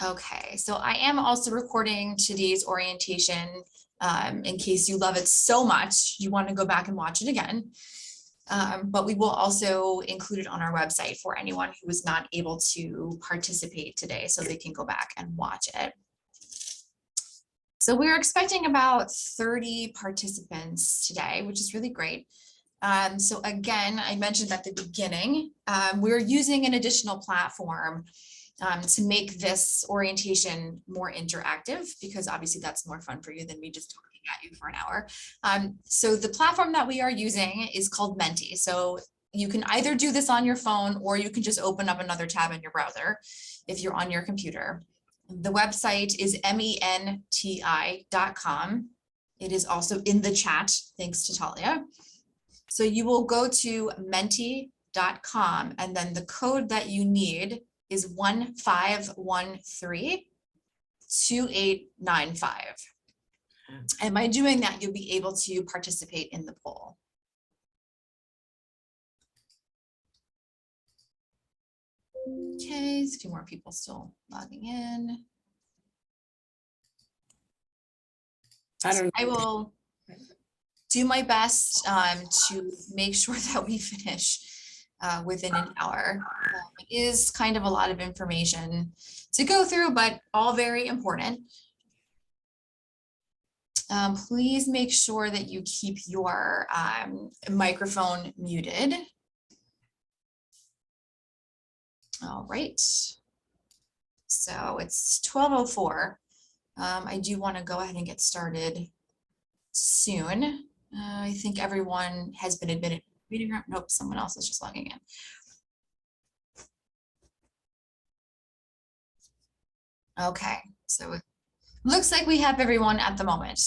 Okay, so I am also recording today's orientation in case you love it so much, you want to go back and watch it again. But we will also include it on our website for anyone who was not able to participate today, so they can go back and watch it. So we're expecting about 30 participants today, which is really great. So again, I mentioned at the beginning, we're using an additional platform to make this orientation more interactive, because obviously that's more fun for you than me just talking at you for an hour. So the platform that we are using is called Menti. So you can either do this on your phone, or you can just open up another tab in your browser if you're on your computer. The website is menti.com. It is also in the chat, thanks to Talia. So you will go to menti.com, and then the code that you need is 1513-2895. And by doing that, you'll be able to participate in the poll. Okay, there's a few more people still logging in. I will do my best to make sure that we finish within an hour. It is kind of a lot of information to go through, but all very important. Please make sure that you keep your microphone muted. All right. So it's 12:04. I do want to go ahead and get started soon. I think everyone has been admitted. Meeting room. Nope, someone else is just logging in. Okay, so it looks like we have everyone at the moment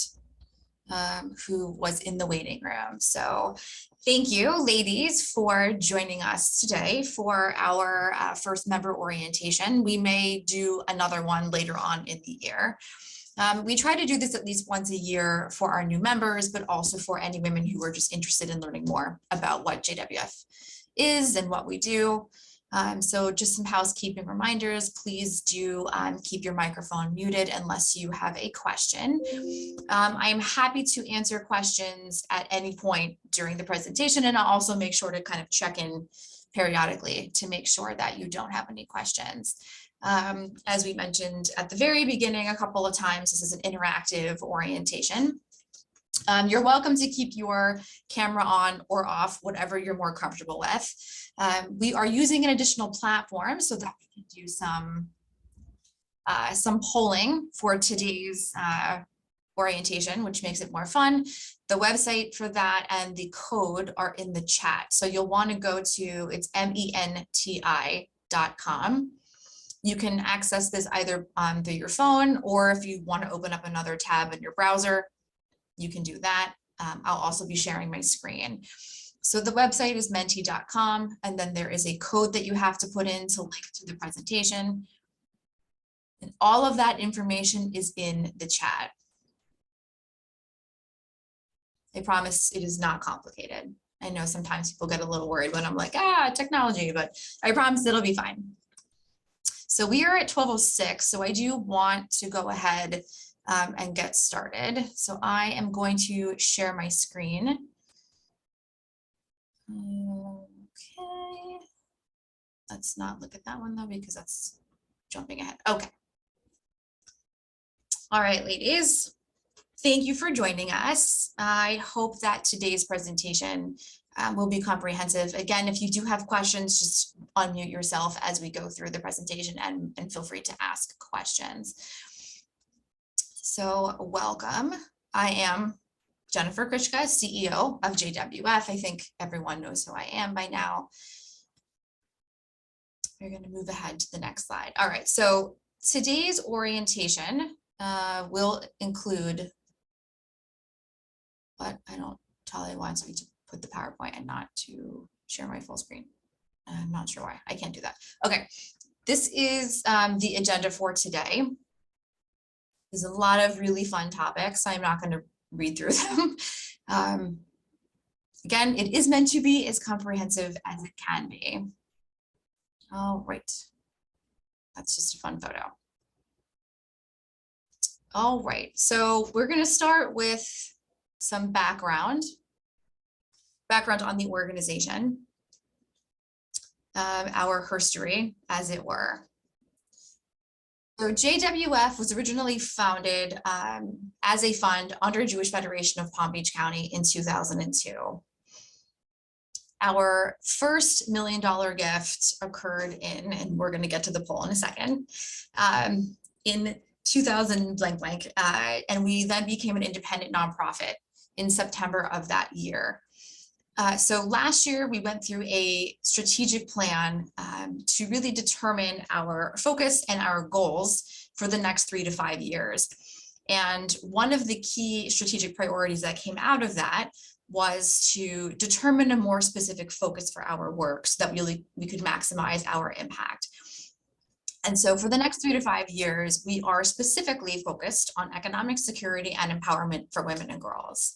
who was in the waiting room. So thank you, ladies, for joining us today for our first member orientation. We may do another one later on in the year. We try to do this at least once a year for our new members, but also for any women who are just interested in learning more about what JWF is and what we do. So just some housekeeping reminders. Please do keep your microphone muted unless you have a question. I'm happy to answer questions at any point during the presentation, and I'll also make sure to kind of check in periodically to make sure that you don't have any questions. As we mentioned at the very beginning a couple of times, this is an interactive orientation. You're welcome to keep your camera on or off, whatever you're more comfortable with. We are using an additional platform so that we can do some polling for today's orientation, which makes it more fun. The website for that and the code are in the chat. So you'll want to go to, it's menti.com. You can access this either through your phone, or if you want to open up another tab in your browser, you can do that. I'll also be sharing my screen. So the website is menti.com, and then there is a code that you have to put in to link to the presentation. And all of that information is in the chat. I promise it is not complicated. I know sometimes people get a little worried when I'm like, technology, but I promise it'll be fine. So we are at 12:06, so I do want to go ahead and get started. So I am going to share my screen. Okay. Let's not look at that one though, because that's jumping ahead. Okay. All right, ladies. Thank you for joining us. I hope that today's presentation will be comprehensive. Again, if you do have questions, just unmute yourself as we go through the presentation and feel free to ask questions. So welcome. I am Jennifer Krichka, CEO of JWF. I think everyone knows who I am by now. We're going to move ahead to the next slide. All right, so today's orientation will include, but Talia wants me to put the PowerPoint and not to share my full screen. I'm not sure why. I can't do that. Okay, this is the agenda for today. There's a lot of really fun topics. I'm not going to read through them. Again, it is meant to be as comprehensive as it can be. All right. That's just a fun photo. All right, so we're going to start with some background on the organization, our history, as it were. So JWF was originally founded as a fund under Jewish Federation of Palm Beach County in 2002. Our first $1 million gift occurred in, and we're going to get to the poll in a second, in 2000 blank blank, and we then became an independent nonprofit in September of that year. So last year we went through a strategic plan to really determine our focus and our goals for the next 3 to 5 years. And one of the key strategic priorities that came out of that was to determine a more specific focus for our work so that we could maximize our impact. And so for the next 3 to 5 years, we are specifically focused on economic security and empowerment for women and girls.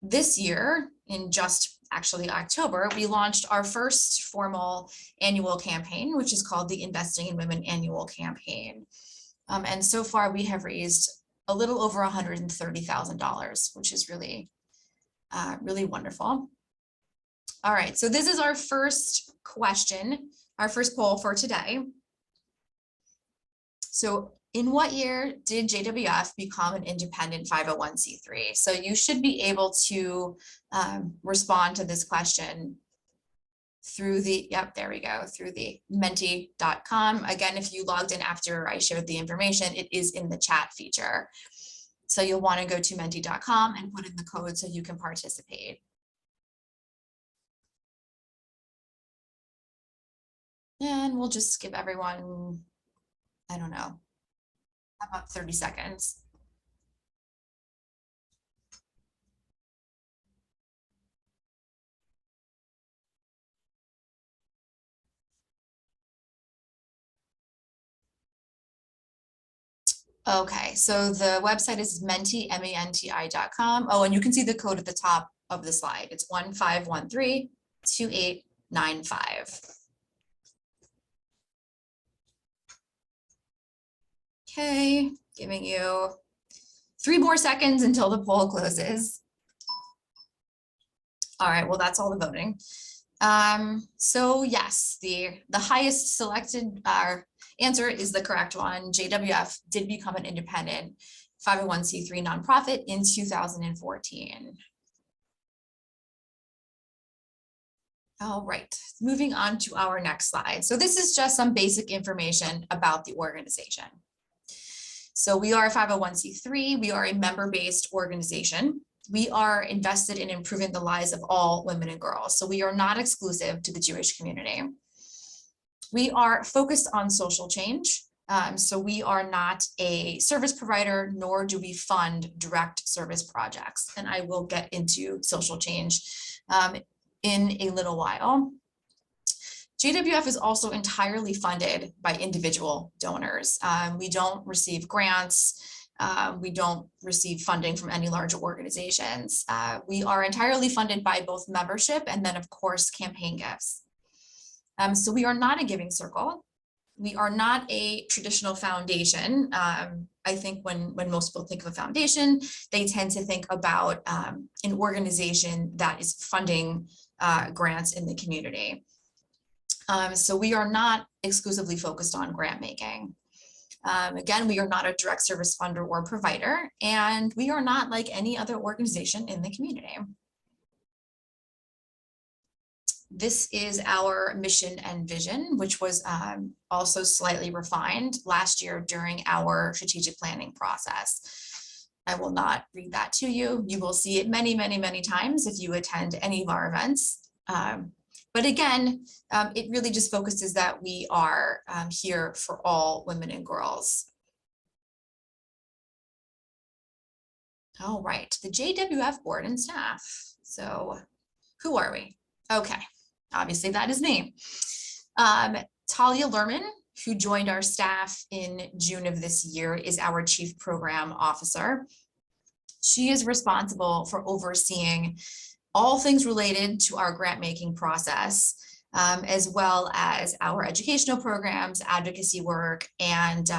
This year, in just actually October, we launched our first formal annual campaign, which is called the Investing in Women Annual Campaign. And so far we have raised a little over $130,000, which is really, really wonderful. All right, so this is our first question, our first poll for today. So in what year did JWF become an independent 501c3? So you should be able to respond to this question through the, yep, there we go, through the menti.com. Again, if you logged in after I shared the information, it is in the chat feature. So you'll want to go to menti.com and put in the code so you can participate. And we'll just give everyone, I don't know, about 30 seconds. Okay, so the website is menti, menti.com. Oh, and you can see the code at the top of the slide. It's 1513-2895. Okay, giving you 3 more seconds until the poll closes. All right, well, that's all the voting. So yes, the highest selected answer is the correct one. JWF did become an independent 501c3 nonprofit in 2014. All right, moving on to our next slide. So this is just some basic information about the organization. So we are a 501c3, we are a member-based organization. We are invested in improving the lives of all women and girls. So we are not exclusive to the Jewish community. We are focused on social change. So we are not a service provider, nor do we fund direct service projects. And I will get into social change in a little while. JWF is also entirely funded by individual donors. We don't receive grants. We don't receive funding from any larger organizations. We are entirely funded by both membership and then, of course, campaign gifts. So we are not a giving circle. We are not a traditional foundation. I think when most people think of a foundation, they tend to think about an organization that is funding grants in the community. So we are not exclusively focused on grant making. Again, we are not a direct service funder or provider, and we are not like any other organization in the community. This is our mission and vision, which was also slightly refined last year during our strategic planning process. I will not read that to you. You will see it many, many, many times if you attend any of our events. But again, it really just focuses that we are here for all women and girls. All right, the Jwf Board and Staff. So who are we? Okay, obviously that is me. Talia Lerman, who joined our staff in June of this year, is our Chief Program Officer. She is responsible for overseeing all things related to our grant making process, as well as our educational programs, advocacy work, and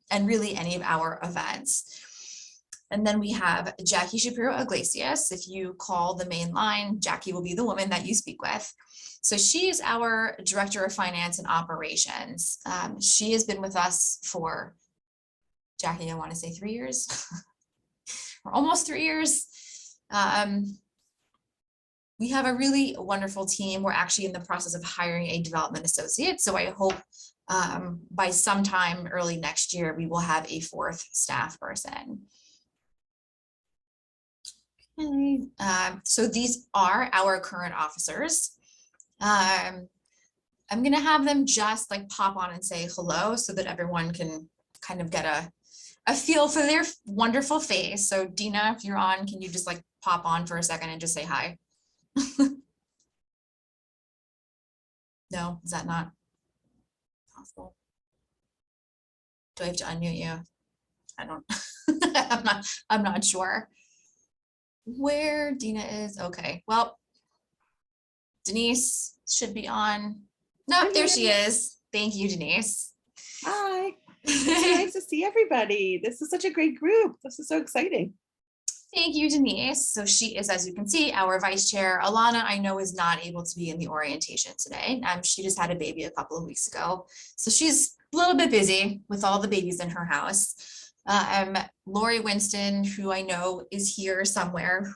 and really any of our events. And then we have Jackie Shapiro Iglesias. If you call the main line, Jackie will be the woman that you speak with. So she is our Director of Finance and Operations. She has been with us for, Jackie, I want to say 3 years, or almost 3 years. We have a really wonderful team. We're actually in the process of hiring a development associate. So I hope by sometime early next year, we will have a 4th staff person. Okay. So these are our current officers. I'm going to have them just like pop on and say hello so that everyone can kind of get a feel for their wonderful face. So Dina, if you're on, can you just like pop on for a second and just say hi? No, is that not possible? Do I have to unmute you? I don't, I'm not sure where Dina is. Okay, well, Denise should be on. No, there she is. Thank you, Denise. Hi. It's so nice to see everybody. This is such a great group. This is so exciting. Thank you, Denise. So she is, as you can see, our vice chair. Alana, I know, is not able to be in the orientation today. She just had a baby a couple of weeks ago. So she's a little bit busy with all the babies in her house. Lori Winston, who I know is here somewhere.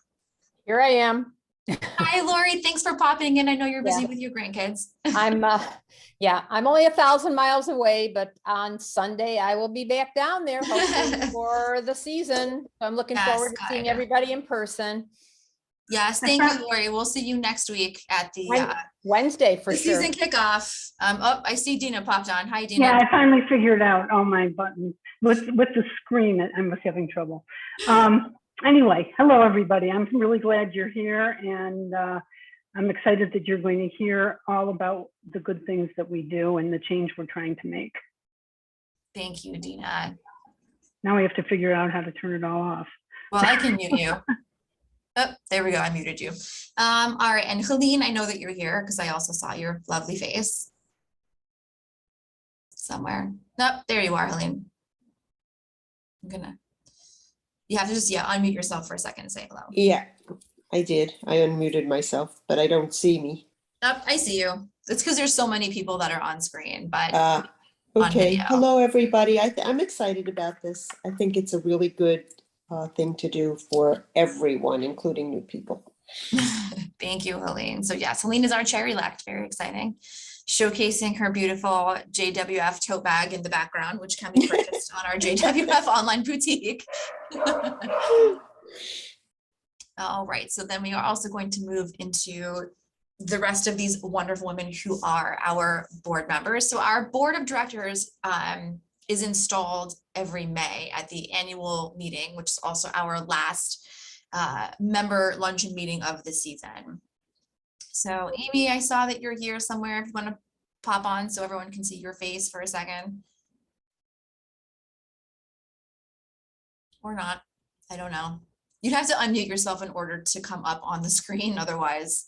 Here I am. Hi, Lori. Thanks for popping in. I know you're busy with your grandkids. I'm only 1,000 miles away, but on Sunday I will be back down there hopefully for the season. So I'm looking forward to seeing everybody in person. Yes, thank you, Lori. We'll see you next week at the Wednesday for sure. Season kickoff. Oh, I see Dina popped on. Hi, Dina. Yeah, I finally figured out all my buttons with the screen. I was having trouble. Anyway, hello everybody. I'm really glad you're here, and I'm excited that you're going to hear all about the good things that we do and the change we're trying to make. Thank you, Dina. Now we have to figure out how to turn it all off. Well, I can mute you. Oh, there we go. I muted you. All right, and Helene, I know that you're here because I also saw your lovely face somewhere. Nope, there you are, Helene. You have to just, unmute yourself for a second and say hello. Yeah, I did. I unmuted myself, but I don't see me. Oh, I see you. It's because there's so many people that are on screen, but okay. Hello, everybody. I'm excited about this. I think it's a really good thing to do for everyone, including new people. Thank you, Helene. So yes, Helene is our chair-elect. Very exciting. Showcasing her beautiful JWF tote bag in the background, which can be purchased on our JWF online boutique. All right, so then we are also going to move into the rest of these wonderful women who are our board members. So our board of directors is installed every May at the annual meeting, which is also our last member luncheon meeting of the season. So Amy, I saw that you're here somewhere. If you want to pop on so everyone can see your face for a second. Or not, I don't know. You'd have to unmute yourself in order to come up on the screen. Otherwise,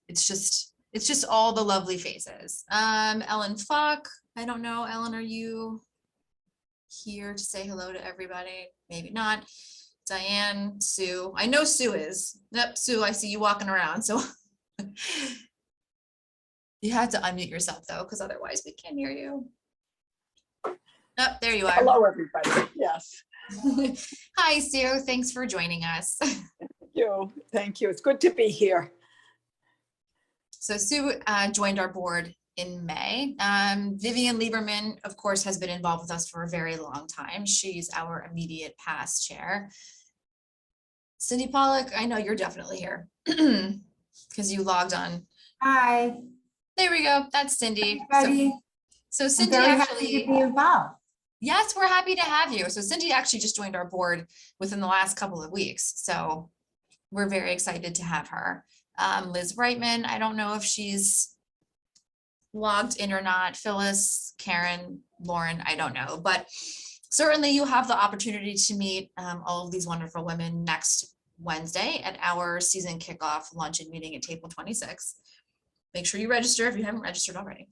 it's just all the lovely faces. Ellen Falk, I don't know. Ellen, are you here to say hello to everybody? Maybe not. Diane, Sue, I know Sue is. Yep, Sue, I see you walking around. So you have to unmute yourself though, because otherwise we can't hear you. Oh, there you are. Hello, everybody. Yes. Hi, Sue. Thanks for joining us. Thank you. Thank you. It's good to be here. So Sue joined our board in May. Vivian Lieberman, of course, has been involved with us for a very long time. She's our immediate past chair. Cindy Pollock, I know you're definitely here because you logged on. Hi. There we go. That's Cindy. So Cindy actually be involved. Yes, we're happy to have you. So Cindy actually just joined our board within the last couple of weeks. So we're very excited to have her. Liz Reitman, I don't know if she's logged in or not. Phyllis, Karen, Lauren, I don't know, but certainly you have the opportunity to meet all of these wonderful women next Wednesday at our season kickoff luncheon meeting at table 26. Make sure you register if you haven't registered already.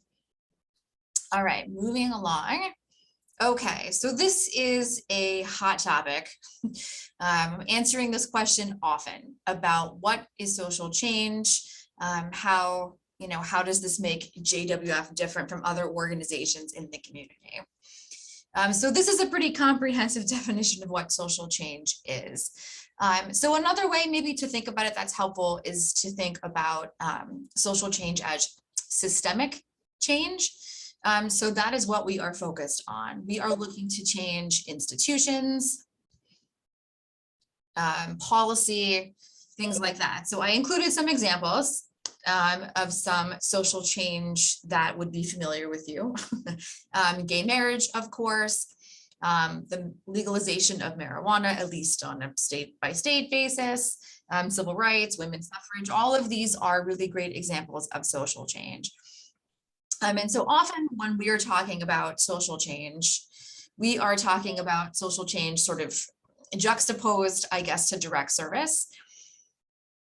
All right, moving along. Okay, so this is a hot topic. I'm answering this question often about what is social change, how does this make JWF different from other organizations in the community? So this is a pretty comprehensive definition of what social change is. So another way maybe to think about it that's helpful is to think about social change as systemic change. So that is what we are focused on. We are looking to change institutions, policy, things like that. So I included some examples of some social change that would be familiar with you. Gay marriage, of course, the legalization of marijuana, at least on a state by state basis, civil rights, women's suffrage, all of these are really great examples of social change. And so often when we are talking about social change, we are talking about social change sort of juxtaposed, I guess, to direct service.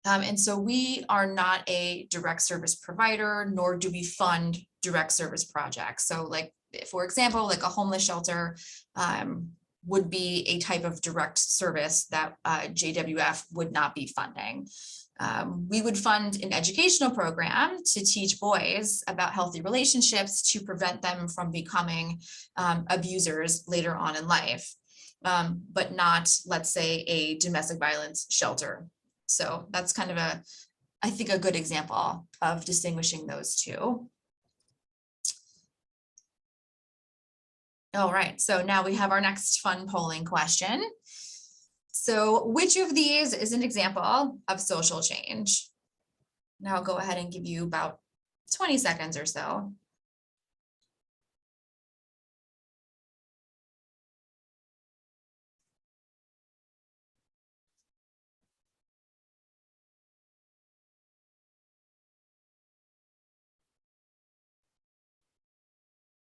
And so we are not a direct service provider, nor do we fund direct service projects. So like, for example, like a homeless shelter would be a type of direct service that JWF would not be funding. We would fund an educational program to teach boys about healthy relationships to prevent them from becoming abusers later on in life, but not, let's say, a domestic violence shelter. So that's kind of I think, a good example of distinguishing those two. All right, so now we have our next fun polling question. So which of these is an example of social change? Now I'll go ahead and give you about 20 seconds or so.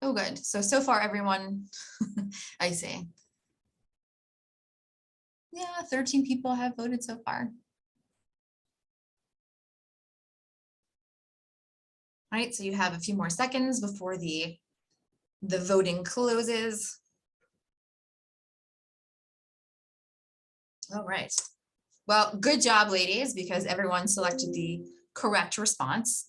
Oh, good. So far, everyone, I see. Yeah, 13 people have voted so far. All right, so you have a few more seconds before the voting closes. All right. Well, good job, ladies, because everyone selected the correct response.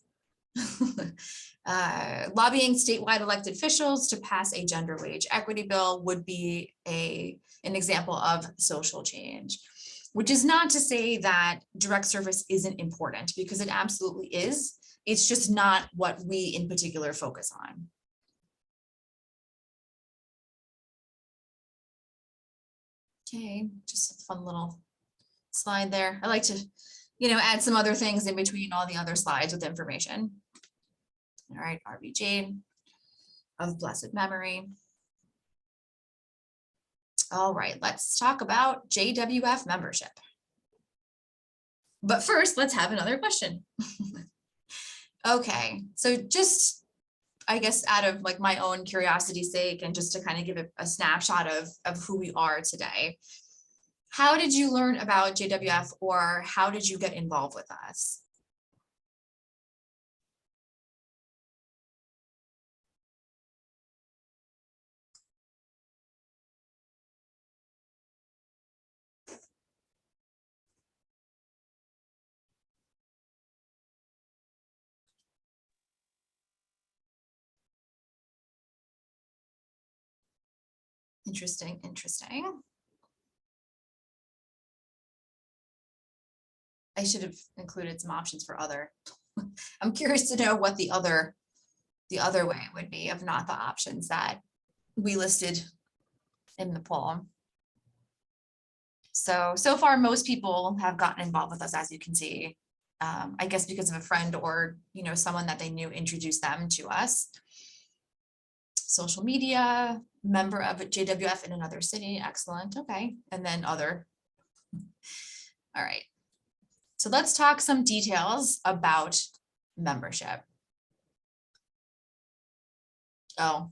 Lobbying statewide elected officials to pass a gender wage equity bill would be an example of social change, which is not to say that direct service isn't important, because it absolutely is. It's just not what we in particular focus on. Okay, just a fun little slide there. I like to, add some other things in between all the other slides with information. All right, RBJ of blessed memory. All right, let's talk about JWF membership. But first, let's have another question. Okay, so just, I guess, out of like my own curiosity's sake, and just to kind of give a snapshot of who we are today, how did you learn about JWF, or how did you get involved with us? Interesting, interesting. I should have included some options for other. I'm curious to know what the other way would be, if not the options that we listed in the poll. So far, most people have gotten involved with us, as you can see. I guess because of a friend or, someone that they knew introduced them to us. Social media, member of JWF in another city. Excellent. Okay. And then other. All right. So let's talk some details about membership. Oh,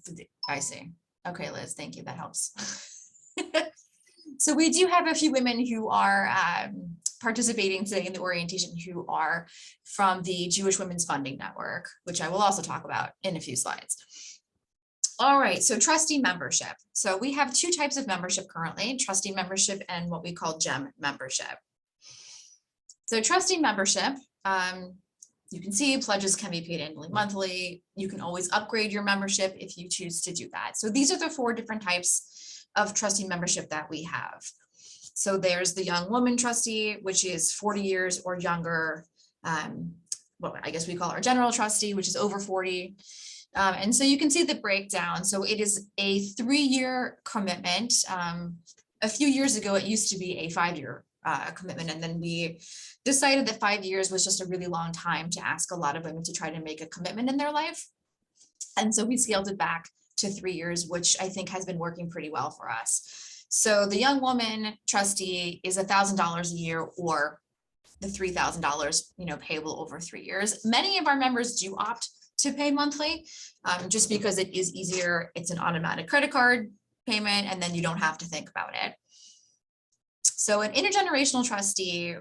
I see. Okay, Liz, thank you. That helps. So we do have a few women who are participating today in the orientation who are from the Jewish Women's Funding Network, which I will also talk about in a few slides. All right, so trustee membership. So we have two types of membership currently, trustee membership and what we call GEM membership. So trustee membership, you can see pledges can be paid annually, monthly. You can always upgrade your membership if you choose to do that. So these are the 4 different types of trustee membership that we have. So there's the young woman trustee, which is 40 years or younger. Well, I guess we call our general trustee, which is over 40. And so you can see the breakdown. So it is a 3-year commitment. A few years ago, it used to be a 5-year commitment. And then we decided that 5 years was just a really long time to ask a lot of women to try to make a commitment in their life. And so we scaled it back to 3 years, which I think has been working pretty well for us. So the young woman trustee is $1,000 a year, or the $3,000, payable over 3 years. Many of our members do opt to pay monthly, just because it is easier. It's an automatic credit card payment, and then you don't have to think about it. So an intergenerational trustee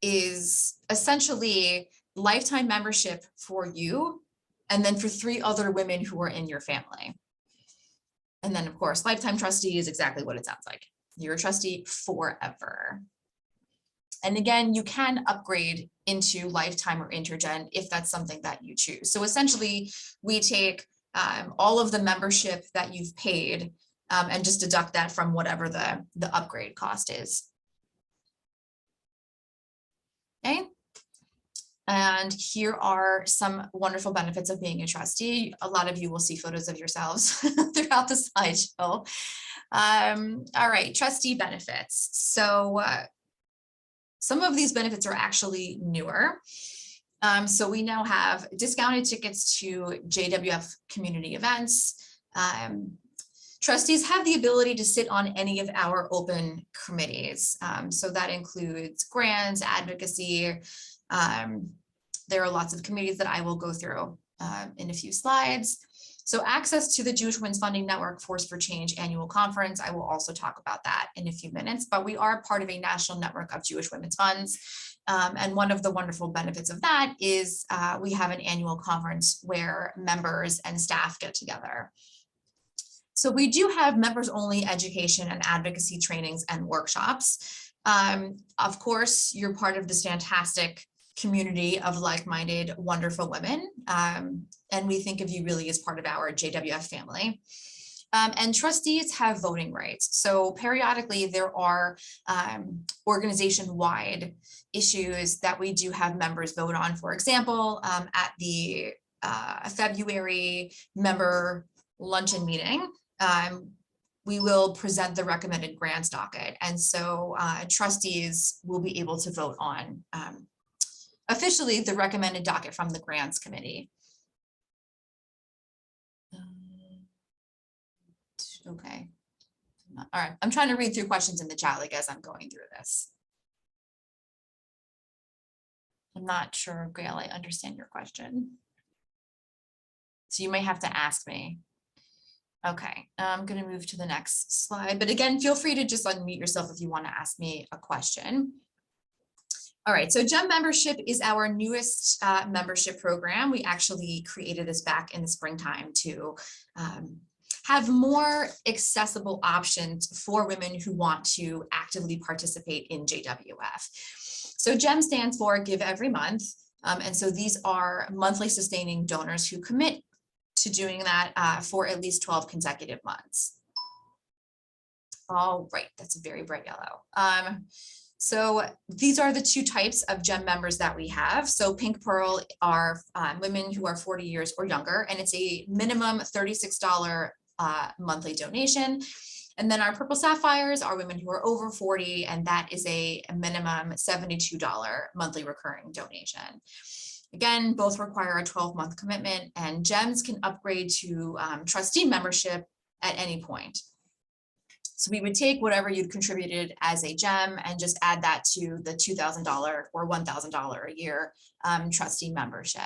is essentially lifetime membership for you, and then for 3 other women who are in your family. And then, of course, lifetime trustee is exactly what it sounds like. You're a trustee forever. And again, you can upgrade into lifetime or intergen if that's something that you choose. So essentially, we take all of the membership that you've paid and just deduct that from whatever the upgrade cost is. Okay. And here are some wonderful benefits of being a trustee. A lot of you will see photos of yourselves throughout the slideshow. All right, trustee benefits. So some of these benefits are actually newer. So we now have discounted tickets to JWF community events. Trustees have the ability to sit on any of our open committees. So that includes grants, advocacy. There are lots of committees that I will go through in a few slides. So access to the Jewish Women's Funding Network Force for Change annual conference. I will also talk about that in a few minutes, but we are part of a national network of Jewish women's funds. And one of the wonderful benefits of that is we have an annual conference where members and staff get together. So we do have members only education and advocacy trainings and workshops. Of course, you're part of this fantastic community of like-minded, wonderful women. And we think of you really as part of our JWF family. And trustees have voting rights. So periodically there are organization-wide issues that we do have members vote on. For example, at the February member luncheon meeting, we will present the recommended grants docket. And so trustees will be able to vote on officially the recommended docket from the grants committee. Okay. All right. I'm trying to read through questions in the chat like as I'm going through this. I'm not sure, Gail, I understand your question. So you may have to ask me. Okay, I'm going to move to the next slide. But again, feel free to just unmute yourself if you want to ask me a question. All right, so GEM membership is our newest membership program. We actually created this back in the springtime to have more accessible options for women who want to actively participate in JWF. So GEM stands for Give Every Month. And so these are monthly sustaining donors who commit to doing that for at least 12 consecutive months. All right, that's a very bright yellow. So these are the 2 types of GEM members that we have. So Pink Pearl are women who are 40 years or younger, and it's a minimum $36 monthly donation. And then our Purple Sapphires are women who are over 40, and that is a minimum $72 monthly recurring donation. Again, both require a 12-month commitment, and GEMs can upgrade to trustee membership at any point. So we would take whatever you'd contributed as a GEM and just add that to the $2,000 or $1,000 a year trustee membership.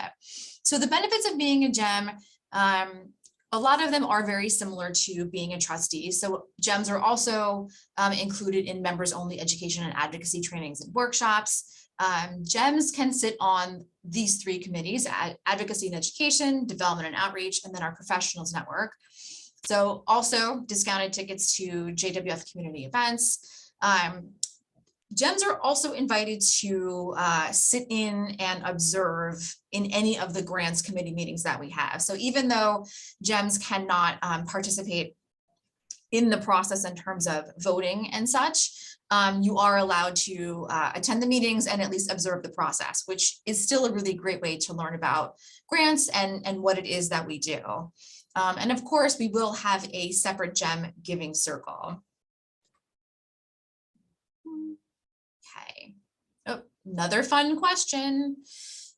So the benefits of being a GEM, a lot of them are very similar to being a trustee. So GEMs are also included in members only education and advocacy trainings and workshops. GEMS can sit on these three committees: Advocacy and Education, Development and Outreach, and then our Professionals Network. So also discounted tickets to JWF community events. GEMS are also invited to sit in and observe in any of the grants committee meetings that we have. So even though GEMS cannot participate in the process in terms of voting and such, you are allowed to attend the meetings and at least observe the process, which is still a really great way to learn about grants and what it is that we do. And of course, we will have a separate GEM giving circle. Okay. Oh, another fun question.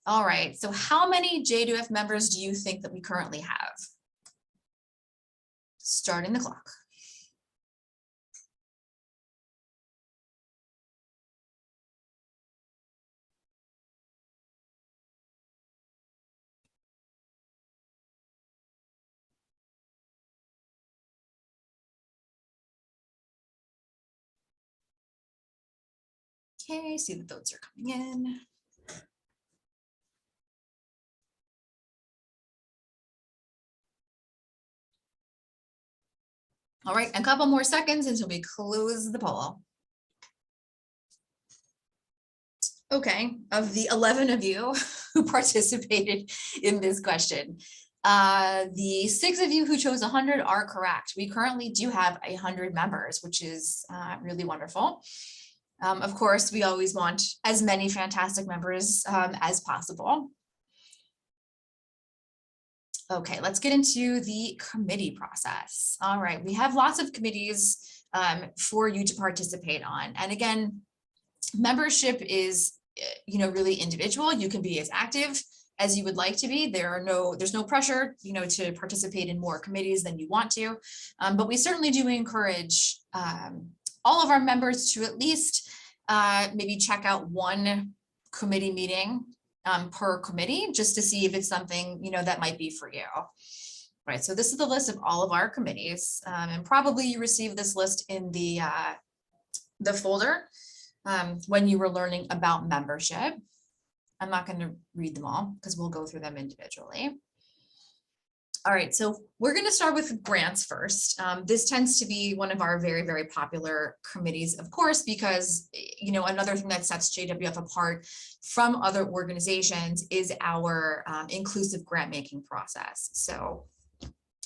All right, so how many JWF members do you think that we currently have? Starting the clock. Okay, see the votes are coming in. All right, a couple more seconds until we close the poll. Okay, of the 11 of you who participated in this question, the 6 of you who chose 100 are correct. We currently do have 100 members, which is really wonderful. Of course, we always want as many fantastic members as possible. Okay, let's get into the committee process. All right, we have lots of committees for you to participate on. And again, membership is, really individual. You can be as active as you would like to be. There's no pressure, to participate in more committees than you want to. But we certainly do encourage all of our members to at least maybe check out one committee meeting per committee, just to see if it's something, that might be for you. Right, so this is the list of all of our committees, and probably you received this list in the folder when you were learning about membership. I'm not going to read them all because we'll go through them individually. All right, so we're going to start with grants first. This tends to be one of our very, very popular committees, of course, because, another thing that sets JWF apart from other organizations is our inclusive grant making process. So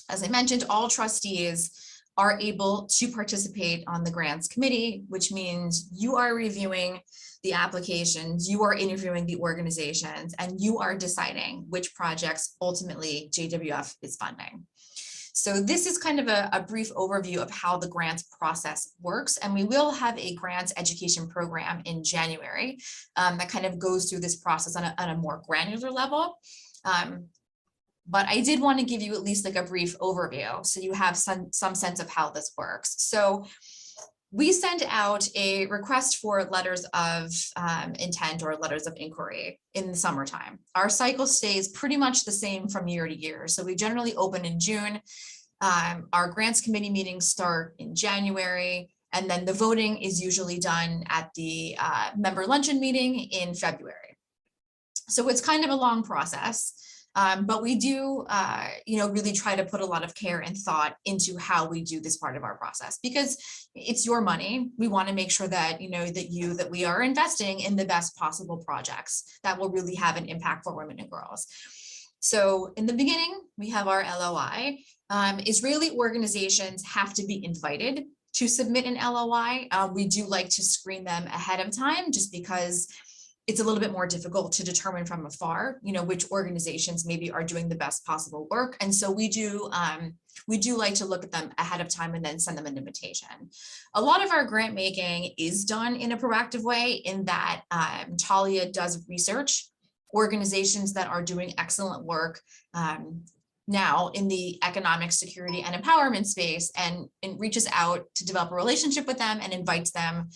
as I mentioned, all trustees are able to participate on the grants committee, which means you are reviewing the applications, you are interviewing the organizations, and you are deciding which projects ultimately JWF is funding. So this is kind of a brief overview of how the grants process works. And we will have a grants education program in January that kind of goes through this process on a more granular level. But I did want to give you at least like a brief overview so you have some sense of how this works. So we send out a request for letters of intent or letters of inquiry in the summertime. Our cycle stays pretty much the same from year to year. So we generally open in June. Our grants committee meetings start in January, and then the voting is usually done at the member luncheon meeting in February. So it's kind of a long process. But we do, really try to put a lot of care and thought into how we do this part of our process, because it's your money. We want to make sure that, that we are investing in the best possible projects that will really have an impact for women and girls. So in the beginning, we have our LOI. Israeli organizations have to be invited to submit an LOI. We do like to screen them ahead of time just because it's a little bit more difficult to determine from afar, which organizations maybe are doing the best possible work. And so we do like to look at them ahead of time and then send them an invitation. A lot of our grant making is done in a proactive way in that Talia does research organizations that are doing excellent work now in the economic security and empowerment space, and reaches out to develop a relationship with them and invites them,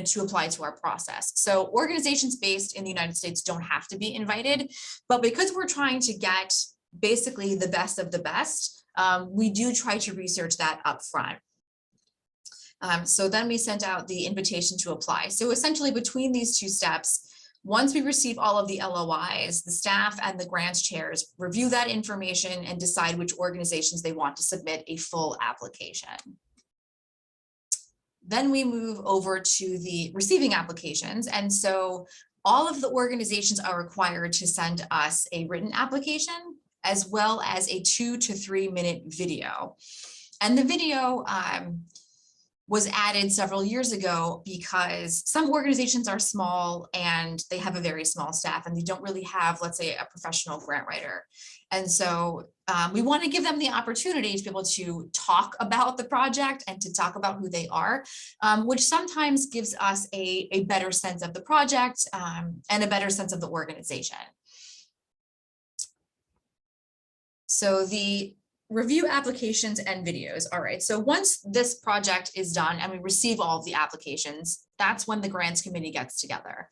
to apply to our process. So organizations based in the United States don't have to be invited, but because we're trying to get basically the best of the best, we do try to research that up front. So then we sent out the invitation to apply. So essentially between these two steps, once we receive all of the LOIs, the staff and the grants chairs review that information and decide which organizations they want to submit a full application. Then we move over to the receiving applications. And so all of the organizations are required to send us a written application as well as a 2 to 3 minute video. And the video was added several years ago because some organizations are small and they have a very small staff and they don't really have, let's say, a professional grant writer. And so we want to give them the opportunity to be able to talk about the project and to talk about who they are, which sometimes gives us a better sense of the project and a better sense of the organization. So the review applications and videos. All right, so once this project is done and we receive all of the applications, that's when the grants committee gets together.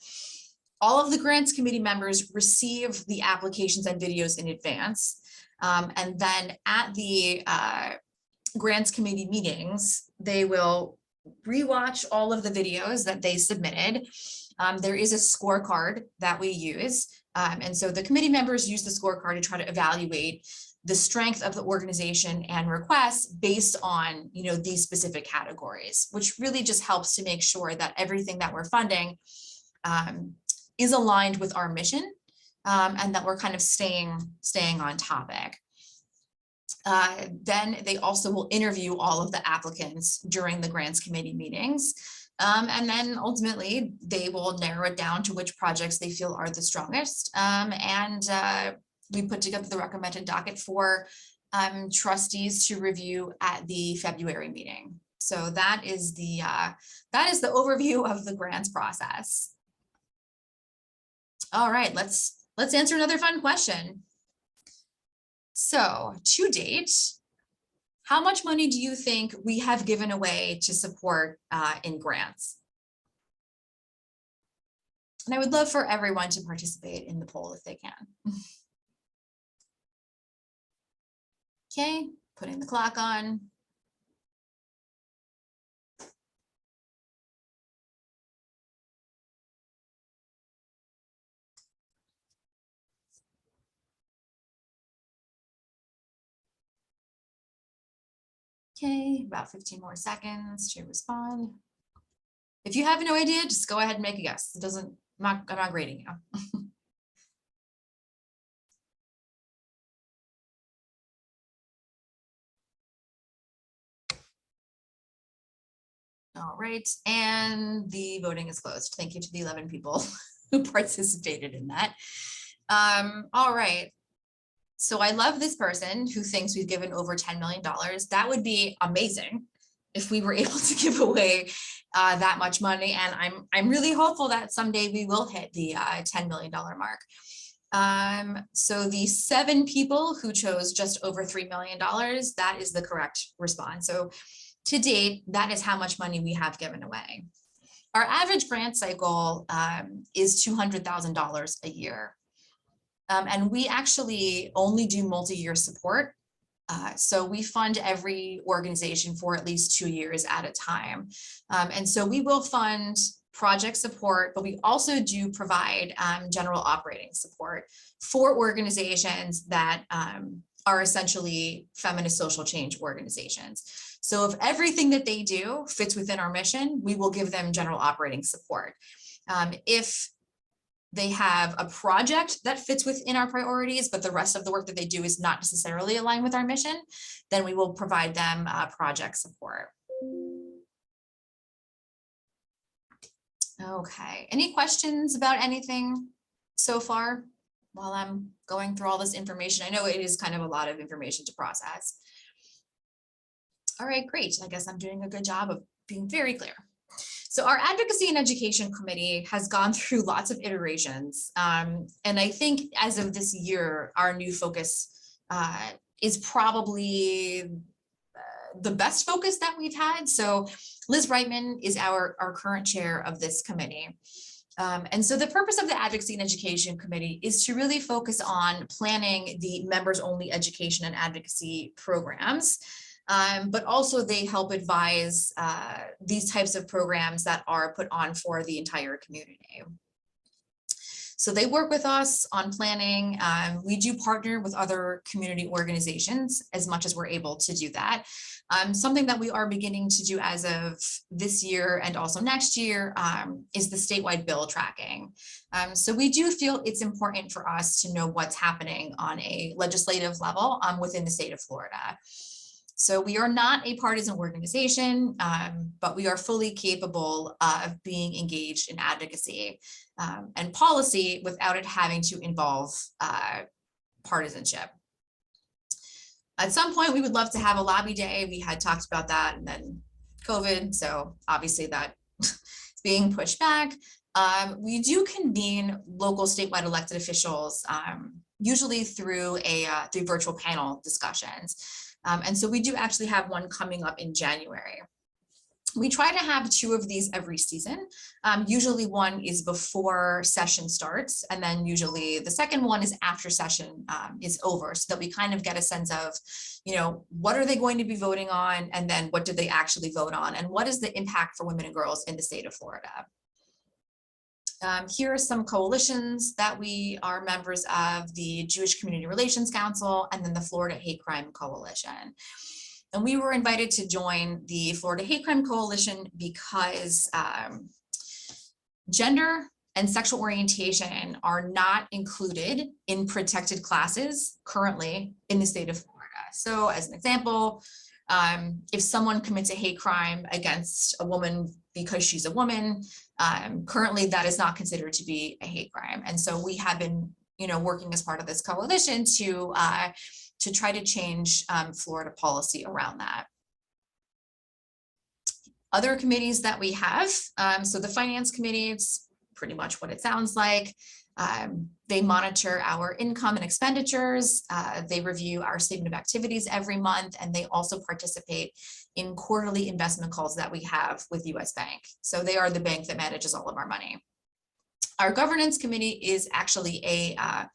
All of the grants committee members receive the applications and videos in advance. And then at the grants committee meetings, they will rewatch all of the videos that they submitted. There is a scorecard that we use. And so the committee members use the scorecard to try to evaluate the strength of the organization and requests based on, these specific categories, which really just helps to make sure that everything that we're funding is aligned with our mission and that we're kind of staying on topic. Then they also will interview all of the applicants during the grants committee meetings. And then ultimately they will narrow it down to which projects they feel are the strongest. We put together the recommended docket for trustees to review at the February meeting. So that is the overview of the grants process. All right, let's answer another fun question. So to date, how much money do you think we have given away to support in grants? And I would love for everyone to participate in the poll if they can. Okay, putting the clock on. Okay, about 15 more seconds to respond. If you have no idea, just go ahead and make a guess. It doesn't, I'm not grading you. All right, and the voting is closed. Thank you to the 11 people who participated in that. All right, so I love this person who thinks we've given over $10 million. That would be amazing if we were able to give away that much money. And I'm really hopeful that someday we will hit the $10 million mark. So the 7 people who chose just over $3 million, that is the correct response. So to date, that is how much money we have given away. Our average grant cycle is $200,000 a year. And we actually only do multi-year support. So we fund every organization for at least 2 years at a time. And so we will fund project support, but we also do provide general operating support for organizations that are essentially feminist social change organizations. So if everything that they do fits within our mission, we will give them general operating support. If they have a project that fits within our priorities, but the rest of the work that they do is not necessarily aligned with our mission, then we will provide them project support. Okay, any questions about anything so far while I'm going through all this information? I know it is kind of a lot of information to process. All right, great. I guess I'm doing a good job of being very clear. So our Advocacy and Education Committee has gone through lots of iterations. And I think as of this year, our new focus is probably the best focus that we've had. So Liz Reitman is our current chair of this committee. And so the purpose of the Advocacy and Education Committee is to really focus on planning the members-only education and advocacy programs. but also they help advise these types of programs that are put on for the entire community. So they work with us on planning. We do partner with other community organizations as much as we're able to do that. Something that we are beginning to do as of this year and also next year is the statewide bill tracking. So we do feel it's important for us to know what's happening on a legislative level within the state of Florida. So we are not a partisan organization, but we are fully capable of being engaged in advocacy and policy without it having to involve partisanship. At some point, we would love to have a lobby day. We had talked about that, and then COVID, so obviously that is being pushed back. We do convene local statewide elected officials, usually through virtual panel discussions. And so we do actually have one coming up in January. We try to have 2 of these every season. Usually one is before session starts, and then usually the second one is after session is over, so that we kind of get a sense of, you know, what are they going to be voting on, and then what did they actually vote on, and what is the impact for women and girls in the state of Florida. Here are some coalitions that we are members of: the Jewish Community Relations Council, and then the Florida Hate Crime Coalition. And we were invited to join the Florida Hate Crime Coalition because gender and sexual orientation are not included in protected classes currently in the state of Florida. So as an example, if someone commits a hate crime against a woman because she's a woman, currently that is not considered to be a hate crime. And so we have been, you know, working as part of this coalition to try to change Florida policy around that. Other committees that we have, so the Finance Committee, it's pretty much what it sounds like. They monitor our income and expenditures. They review our statement of activities every month, and they also participate in quarterly investment calls that we have with US Bank. So they are the bank that manages all of our money. Our governance committee is actually a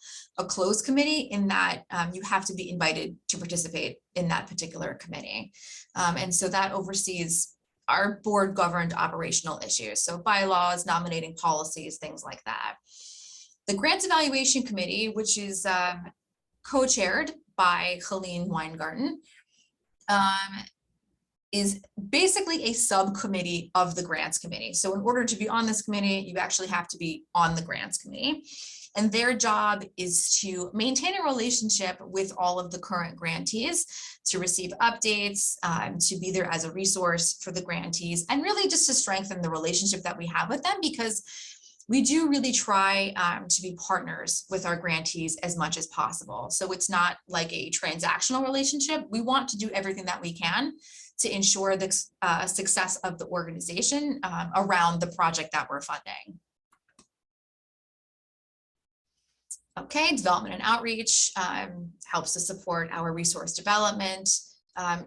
closed committee in that you have to be invited to participate in that particular committee. And so that oversees our board governed operational issues. So bylaws, nominating policies, things like that. The Grants Evaluation Committee, which is co-chaired by Helene Weingarten, is basically a subcommittee of the Grants Committee. So in order to be on this committee, you actually have to be on the Grants Committee. And their job is to maintain a relationship with all of the current grantees, to receive updates, to be there as a resource for the grantees, and really just to strengthen the relationship that we have with them, because we do really try to be partners with our grantees as much as possible. So it's not like a transactional relationship. We want to do everything that we can to ensure the success of the organization around the project that we're funding. Okay, development and outreach helps to support our resource development.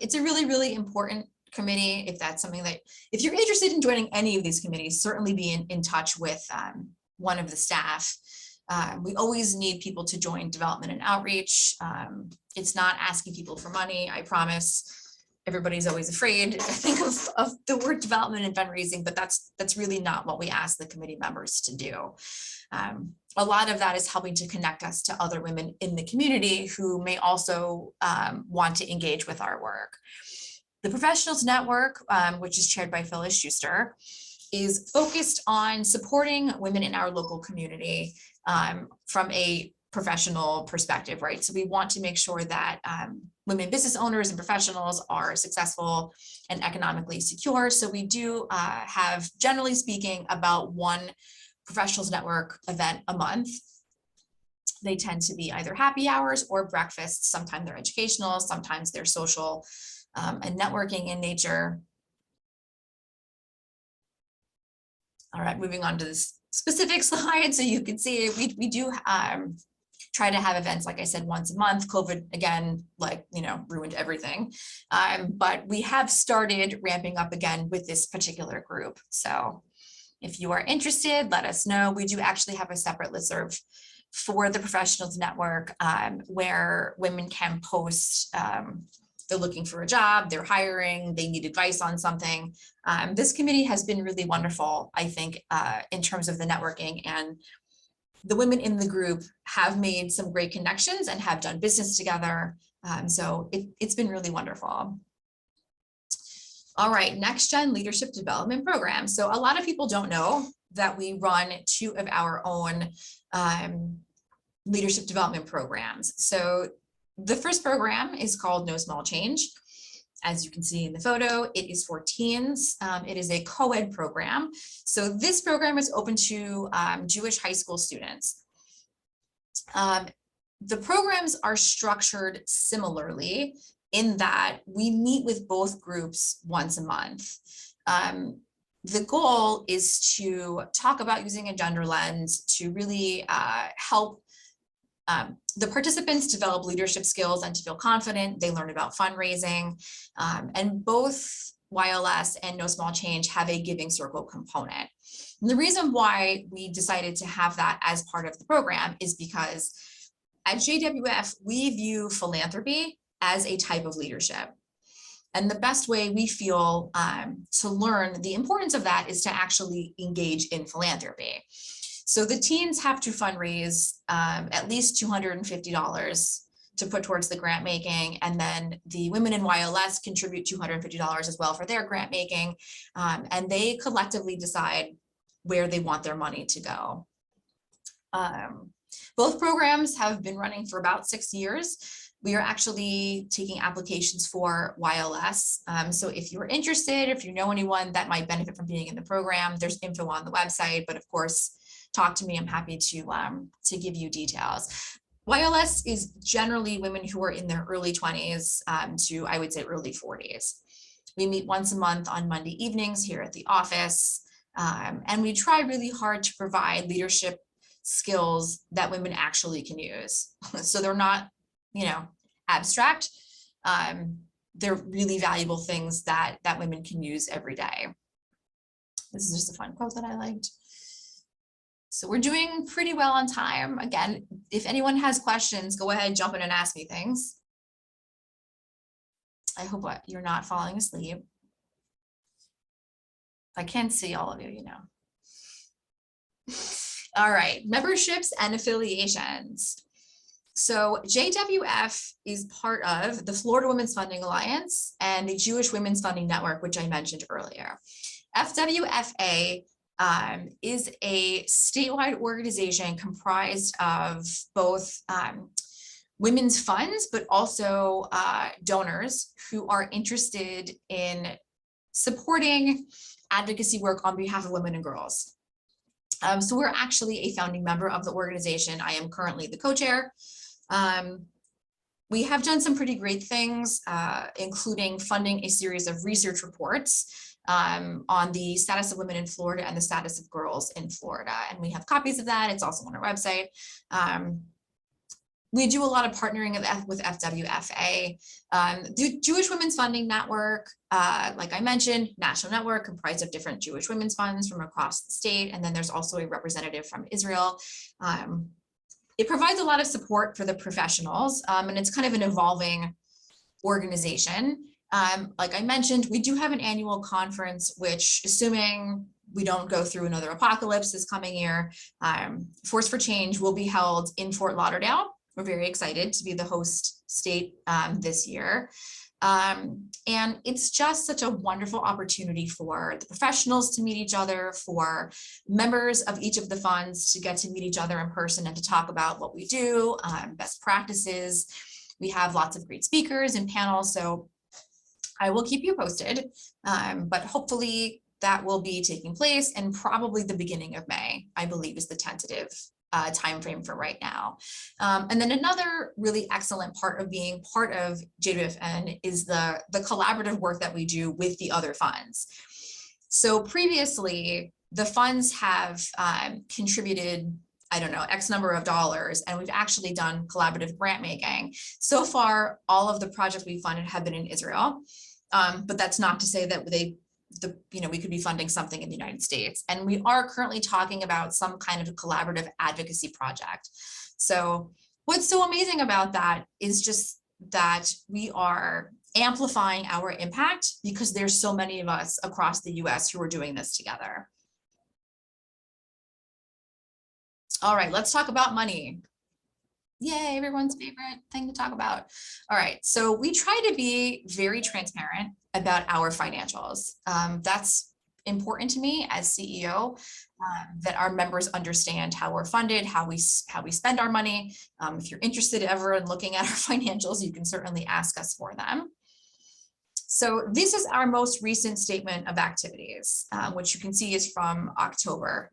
It's a really, really important committee. If that's something that, if you're interested in joining any of these committees, certainly be in touch with one of the staff. We always need people to join development and outreach. It's not asking people for money, I promise. Everybody's always afraid to think of the word development and fundraising, but that's really not what we ask the committee members to do. A lot of that is helping to connect us to other women in the community who may also want to engage with our work. The Professionals Network, which is chaired by Phyllis Schuster, is focused on supporting women in our local community from a professional perspective, right? So we want to make sure that women business owners and professionals are successful and economically secure. So we do have, generally speaking, about one Professionals Network event a month. They tend to be either happy hours or breakfasts. Sometimes they're educational, sometimes they're social and networking in nature. All right, moving on to this specific slide. So you can see we do try to have events, like I said, once a month. COVID, again, ruined everything. But we have started ramping up again with this particular group. So if you are interested, let us know. We do actually have a separate listserv for the Professionals Network where women can post they're looking for a job, they're hiring, they need advice on something. This committee has been really wonderful, I think, in terms of the networking, and the women in the group have made some great connections and have done business together. So it's been really wonderful. All right, Next Gen Leadership Development Program. So a lot of people don't know that we run 2 of our own leadership development programs. So the first program is called No Small Change. As you can see in the photo, it is for teens. It is a co-ed program. So this program is open to Jewish high school students. The programs are structured similarly in that we meet with both groups once a month. The goal is to talk about using a gender lens to really help the participants develop leadership skills and to feel confident. They learn about fundraising, and both YLS and No Small Change have a giving circle component. And the reason why we decided to have that as part of the program is because at JWF, we view philanthropy as a type of leadership. And the best way we feel to learn the importance of that is to actually engage in philanthropy. So the teens have to fundraise at least $250 to put towards the grant making. And then the women in YLS contribute $250 as well for their grant making. And they collectively decide where they want their money to go. Both programs have been running for about 6 years. We are actually taking applications for YLS. So if you're interested, if you know anyone that might benefit from being in the program, there's info on the website, but of course, talk to me. I'm happy to give you details. YLS is generally women who are in their early 20s to, I would say, early 40s. We meet once a month on Monday evenings here at the office, and we try really hard to provide leadership skills that women actually can use. So they're not, abstract. They're really valuable things that women can use every day. This is just a fun quote that I liked. So we're doing pretty well on time. Again, if anyone has questions, go ahead, jump in and ask me things. I hope you're not falling asleep. I can't see all of you, All right, memberships and affiliations. So JWF is part of the Florida Women's Funding Alliance and the Jewish Women's Funding Network, which I mentioned earlier. FWFA is a statewide organization comprised of both women's funds, but also donors who are interested in supporting advocacy work on behalf of women and girls. So we're actually a founding member of the organization. I am currently the co-chair. We have done some pretty great things, including funding a series of research reports on the status of women in Florida and the status of girls in Florida. And we have copies of that. It's also on our website. We do a lot of partnering with FWFA. The Jewish Women's Funding Network, like I mentioned, national network comprised of different Jewish women's funds from across the state. And then there's also a representative from Israel. It provides a lot of support for the professionals, and it's kind of an evolving organization. Like I mentioned, we do have an annual conference, which, assuming we don't go through another apocalypse this coming year, Force for Change will be held in Fort Lauderdale. We're very excited to be the host state this year. And it's just such a wonderful opportunity for the professionals to meet each other, for members of each of the funds to get to meet each other in person and to talk about what we do, best practices. We have lots of great speakers and panels, so I will keep you posted, but hopefully that will be taking place in probably the beginning of May, I believe is the tentative timeframe for right now. And then another really excellent part of being part of JWFN is the collaborative work that we do with the other funds. So previously, the funds have contributed, I don't know, X number of dollars, and we've actually done collaborative grant making. So far, all of the projects we funded have been in Israel, but that's not to say that we could be funding something in the United States. And we are currently talking about some kind of a collaborative advocacy project. So what's so amazing about that is just that we are amplifying our impact because there's so many of us across the US who are doing this together. All right, let's talk about money. Yay, everyone's favorite thing to talk about. All right, so we try to be very transparent about our financials. That's important to me as CEO, that our members understand how we're funded, how we spend our money. If you're interested ever in looking at our financials, you can certainly ask us for them. So this is our most recent statement of activities, which you can see is from October.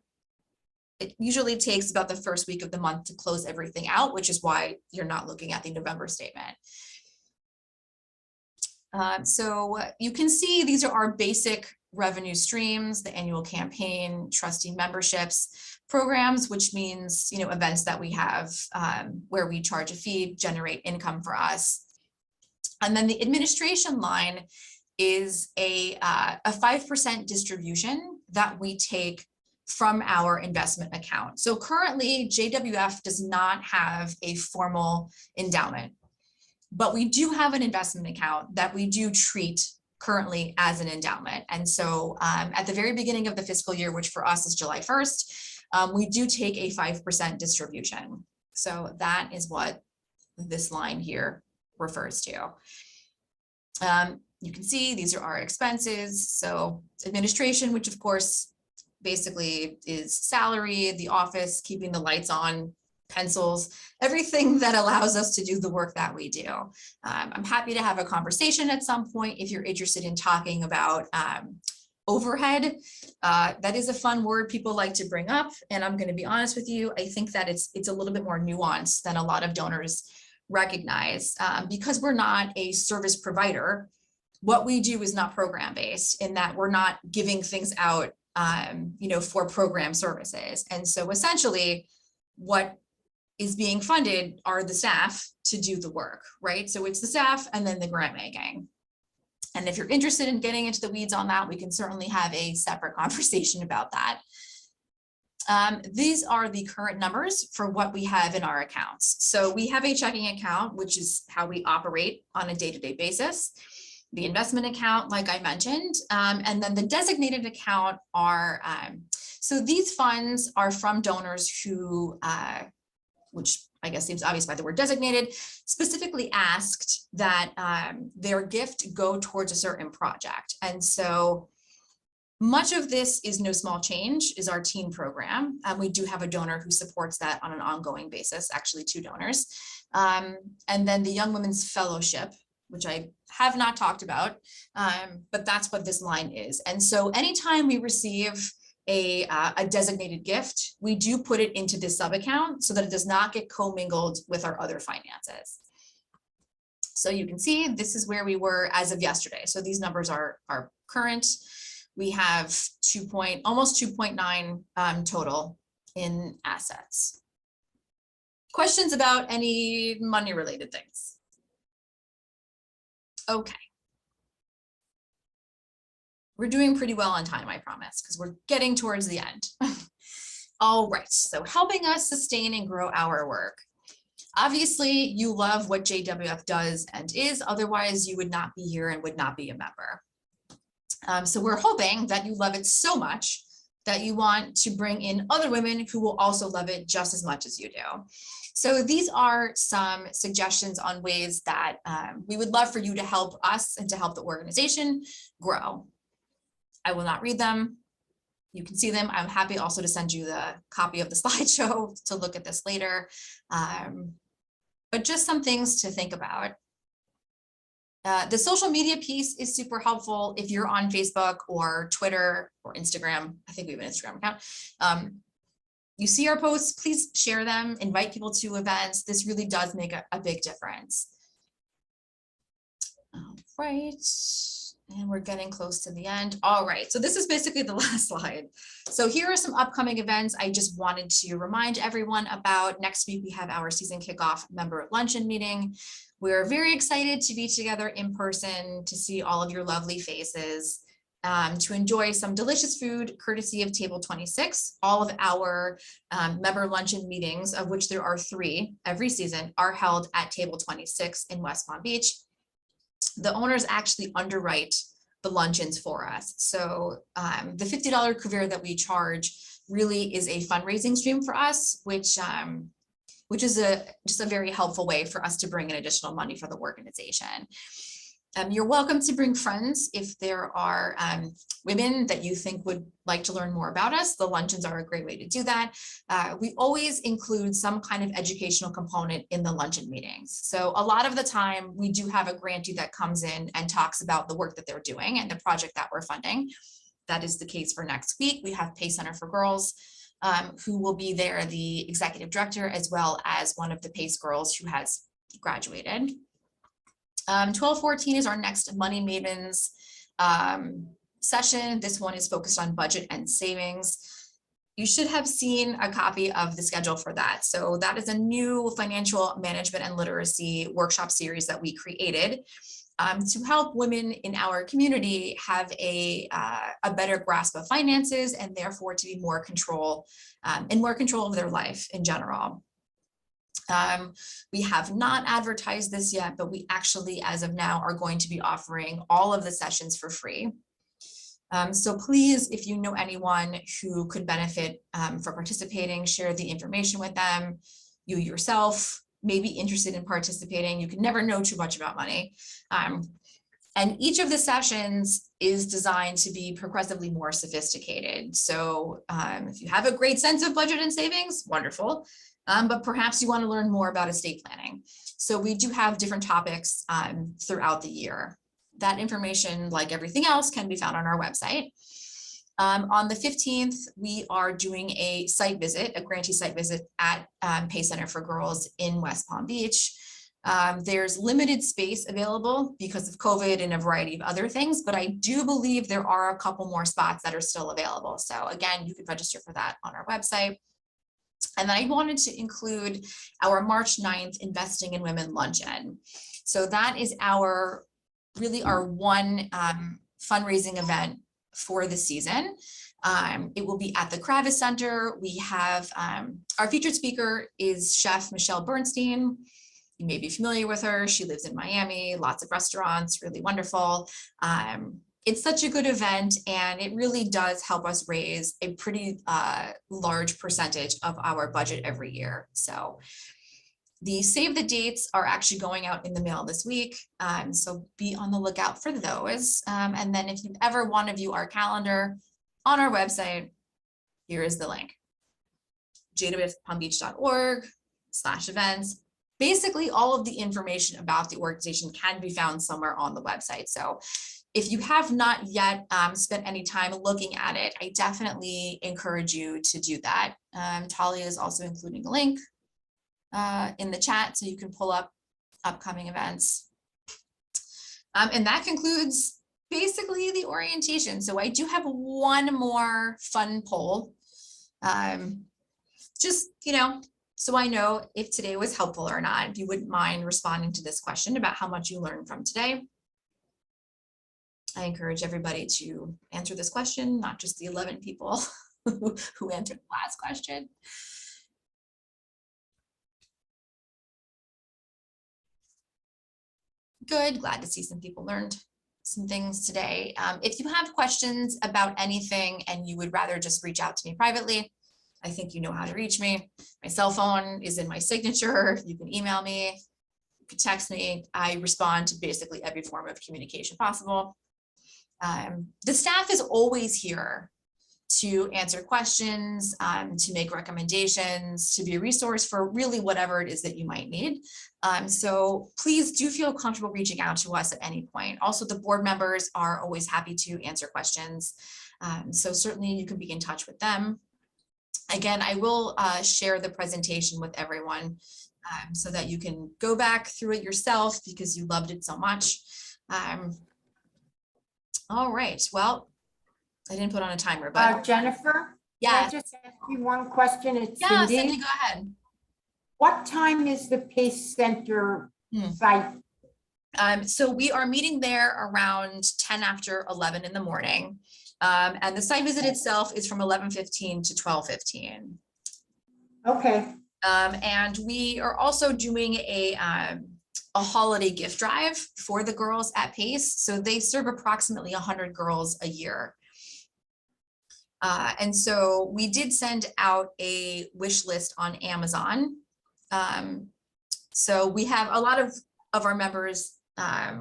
It usually takes about the first week of the month to close everything out, which is why you're not looking at the November statement. So you can see these are our basic revenue streams, the annual campaign, trustee memberships, programs, which means, events that we have where we charge a fee, generate income for us. And then the administration line is a 5% distribution that we take from our investment account. So currently JWF does not have a formal endowment, but we do have an investment account that we do treat currently as an endowment. And so at the very beginning of the fiscal year, which for us is July 1st, we do take a 5% distribution. So that is what this line here refers to. You can see these are our expenses. So administration, which of course basically is salary, the office, keeping the lights on, pencils, everything that allows us to do the work that we do. I'm happy to have a conversation at some point if you're interested in talking about overhead. That is a fun word people like to bring up. And I'm going to be honest with you, I think that it's a little bit more nuanced than a lot of donors recognize, because we're not a service provider. What we do is not program based, in that we're not giving things out for program services. And so essentially what is being funded are the staff to do the work, right? So it's the staff and then the grant making. And if you're interested in getting into the weeds on that, we can certainly have a separate conversation about that. These are the current numbers for what we have in our accounts. So we have a checking account, which is how we operate on a day-to-day basis. The investment account, like I mentioned, and then the designated account are, so these funds are from donors who, which I guess seems obvious by the word designated, specifically asked that their gift go towards a certain project. And so much of this is no small change, is our teen program. We do have a donor who supports that on an ongoing basis, actually 2 donors. And then the Young Women's Fellowship, which I have not talked about, but that's what this line is. And so anytime we receive a designated gift, we do put it into this sub account so that it does not get commingled with our other finances. So you can see this is where we were as of yesterday. So these numbers are current. We have almost 2.9 total in assets. Questions about any money related things? Okay. We're doing pretty well on time, I promise, because we're getting towards the end. All right, so helping us sustain and grow our work. Obviously, you love what JWF does and is, otherwise you would not be here and would not be a member. So we're hoping that you love it so much that you want to bring in other women who will also love it just as much as you do. So these are some suggestions on ways that we would love for you to help us and to help the organization grow. I will not read them. You can see them. I'm happy also to send you the copy of the slideshow to look at this later. But just some things to think about. The social media piece is super helpful if you're on Facebook or Twitter or Instagram. I think we have an Instagram account. You see our posts, please share them, invite people to events. This really does make a big difference. All right, and we're getting close to the end. All right, so this is basically the last slide. So here are some upcoming events I just wanted to remind everyone about. Next week, we have our season kickoff member luncheon meeting. We're very excited to be together in person, to see all of your lovely faces. to enjoy some delicious food courtesy of Table 26. All of our member luncheon meetings, of which there are 3 every season, are held at Table 26 in West Palm Beach. The owners actually underwrite the luncheons for us. So the $50 couvert that we charge really is a fundraising stream for us, which is just a very helpful way for us to bring in additional money for the organization. You're welcome to bring friends if there are women that you think would like to learn more about us. The luncheons are a great way to do that. We always include some kind of educational component in the luncheon meetings. So a lot of the time we do have a grantee that comes in and talks about the work that they're doing and the project that we're funding. That is the case for next week. We have PACE Center for Girls, who will be there, the executive director, as well as one of the PACE girls who has graduated. 1214 is our next Money Mavens session. This one is focused on budget and savings. You should have seen a copy of the schedule for that. So that is a new financial management and literacy workshop series that we created to help women in our community have a better grasp of finances and therefore to be more control of their life in general. We have not advertised this yet, but we actually, as of now, are going to be offering all of the sessions for free. So please, if you know anyone who could benefit from participating, share the information with them. You yourself may be interested in participating. You can never know too much about money. And each of the sessions is designed to be progressively more sophisticated. So if you have a great sense of budget and savings, wonderful. But perhaps you want to learn more about estate planning. So we do have different topics throughout the year. That information, like everything else, can be found on our website. On the 15th, we are doing a site visit, a grantee site visit at PACE Center for Girls in West Palm Beach. There's limited space available because of COVID and a variety of other things, but I do believe there are a couple more spots that are still available. So again, you could register for that on our website. And then I wanted to include our March 9th Investing in Women Luncheon. So that is really our one fundraising event for the season. It will be at the Kravis Center. We have our featured speaker is Chef Michelle Bernstein. You may be familiar with her. She lives in Miami, lots of restaurants, really wonderful. It's such a good event, and it really does help us raise a pretty large percentage of our budget every year. So the save the dates are actually going out in the mail this week. So be on the lookout for those. And then if you ever want to view our calendar on our website, here is the link. jwfpalmbeach.org/events. Basically, all of the information about the organization can be found somewhere on the website. So if you have not yet spent any time looking at it, I definitely encourage you to do that. Talia is also including a link in the chat so you can pull up upcoming events. And that concludes basically the orientation. So I do have one more fun poll. Just, so I know if today was helpful or not, if you wouldn't mind responding to this question about how much you learned from today. I encourage everybody to answer this question, not just the 11 people who answered the last question. Good, glad to see some people learned some things today. If you have questions about anything and you would rather just reach out to me privately, I think you know how to reach me. My cell phone is in my signature. You can email me, you can text me. I respond to basically every form of communication possible. The staff is always here to answer questions, to make recommendations, to be a resource for really whatever it is that you might need. So please do feel comfortable reaching out to us at any point. Also, the board members are always happy to answer questions. So certainly you can be in touch with them. Again, I will share the presentation with everyone so that you can go back through it yourself because you loved it so much. All right, well, I didn't put on a timer, but Jennifer? yes. Can I just ask you one question? It's Yeah, Cindy. Cindy, go ahead. What time is the PACE Center site So we are meeting there around 10 after 11 in the morning. And the site visit itself is from 11:15 to 12:15. Okay, And we are also doing a holiday gift drive for the girls at PACE. So they serve approximately 100 girls a year. And so we did send out a wish list on Amazon. So we have a lot of our members,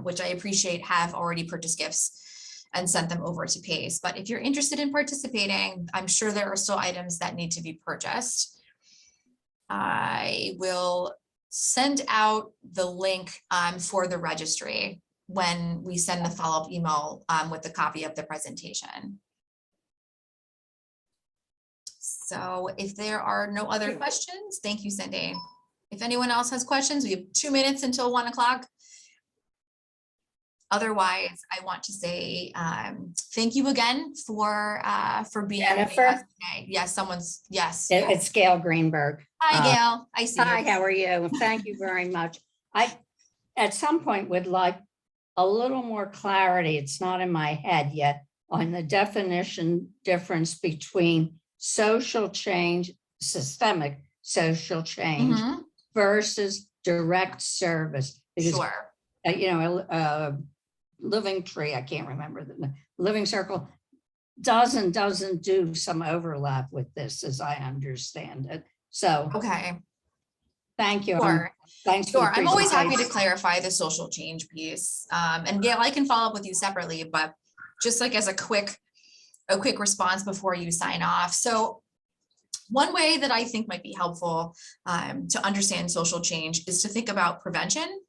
which I appreciate, have already purchased gifts and sent them over to PACE. But if you're interested in participating, I'm sure there are still items that need to be purchased. I will send out the link for the registry when we send the follow-up email with a copy of the presentation. So if there are no other questions, thank you, Cindy. If anyone else has questions, we have 2 minutes until 1 o'clock. Otherwise, I want to say thank you again for being with us Jennifer? today. Yes, yes. It's Gail Greenberg. Hi, Gail. I see Hi, you. how are you? Thank you very much. I, at some point, would like a little more clarity. It's not in my head yet on the definition difference between social change, systemic social change Mhm. versus direct service. Because, Sure. you know, Living Tree, I can't remember the Living Circle doesn't do some overlap with this, as I understand it. So Okay. thank you. Sure. Thanks. For Sure. the I'm always happy to presentation. clarify the social change piece. And Gail, I can follow up with you separately, but just like as a quick response before you sign off. So one way that I think might be helpful to understand social change is to think about prevention.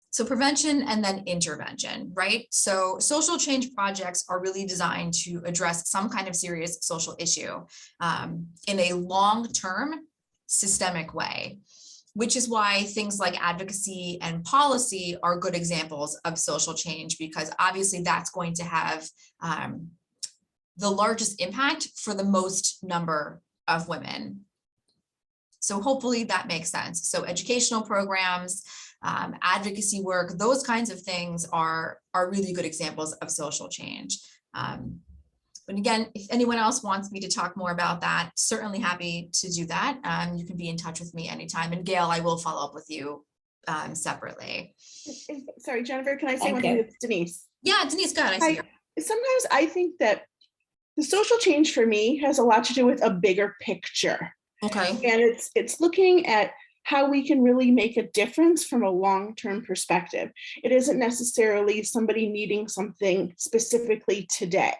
So prevention and then intervention, right? So social change projects are really designed to address some kind of serious social issue in a long-term systemic way, which is why things like advocacy and policy are good examples of social change, because obviously that's going to have the largest impact for the most number of women. So hopefully that makes sense. So educational programs, advocacy work, those kinds of things are really good examples of social change. But again, if anyone else wants me to talk more about that, certainly happy to do that. You can be in touch with me anytime. And Gail, I will follow up with you separately. Sorry, Jennifer, can I say Thank one thing you. with Denise? Yeah, Denise, go ahead. I see you. Sometimes I think that the social change for me has a lot to do with a bigger picture. Okay. And it's looking at how we can really make a difference from a long-term perspective. It isn't necessarily somebody needing something specifically today.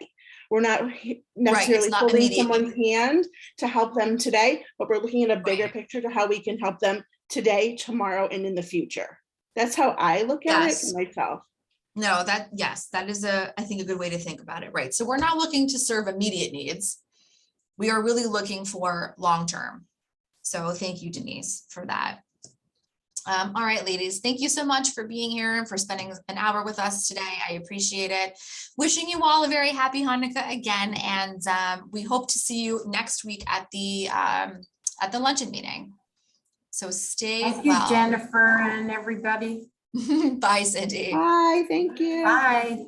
We're not necessarily not holding immediate. someone's hand to help them today, but we're looking at a bigger Right. picture to how we can help them today, tomorrow, and in the future. That's how I look at it Yes. for myself. No, yes, that is I think a good way to think about it, right? So we're not looking to serve immediate needs. We are really looking for long-term. So thank you, Denise, for that. All right, ladies, thank you so much for being here and for spending an hour with us today. I appreciate it. Wishing you all a very happy Hanukkah again. And we hope to see you next week at the luncheon meeting. So stay thank you, well. Jennifer and everybody. Bye, Cindy. Bye, thank you. Bye.